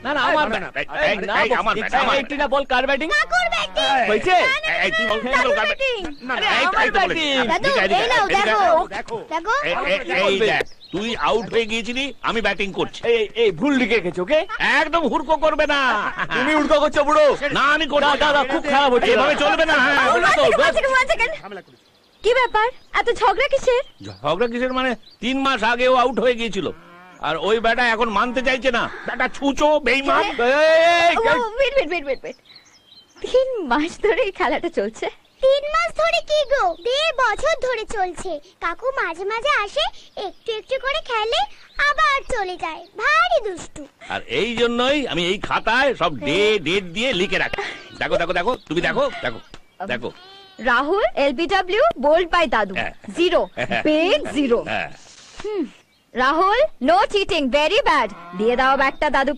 না না আমার না, এই, আমার ব্যাট, আমার একটি না বল কার ব্যাটিং কাকুর ব্যাটিং হয়েছে এই, তুই বল, তুই বল, কাকুর কার- ব্যাটিং না, না, আরে, এই তো, আমার এই তো বলেছি। ব্যাটিং। দাদু এদিকে, এই নাও এদিকে, দেখো দেখো। দেখো এই দেখ, তুই আউট হয়ে গিয়েছিলি, আমি ব্যাটিং করছি। এই এই ভুল লিখে রেখেছো ওকে একদম হুড়কো করবে না। তুমি উল্টো করছো বুড়ো না, আমি করবো না। দাদা খুব খারাপ হচ্ছে এভাবে চলবে না। হ্যাঁ। one second. কি ব্যাপার এত ঝগড়া কিসের ঝগড়া কিসের মানে 3 মাস আগে ও আউট হয়ে গিয়েছিল, আর ওই ব্যাটা এখন মানতে চাইছে না। ব্যাটা ছুঁচো, বেইমান। ওয়েট 3 মাস ধরে এই খেলাটা চলছে 3 মাস ধরে কি গো 1.5 বছর ধরে চলছে। কাকু মাঝে মাঝে আসে, একটু একটু করে খেলে, আবার চলে যায়। ভারী দুষ্টু। আর এই জন্যই আমি এই খাতায় সব ডেট দিয়ে লিখে রাখি। দেখো দেখো দেখো, তুমি দেখো দেখো দেখো। রাহুল এলবিডব্লিউ বোল্ড বাই দাদু হ্যাঁ। 0 বিগ 0 হ্যাঁ। Rahul no cheating very bad দিয়ে দাও ব্যাগটা দাদু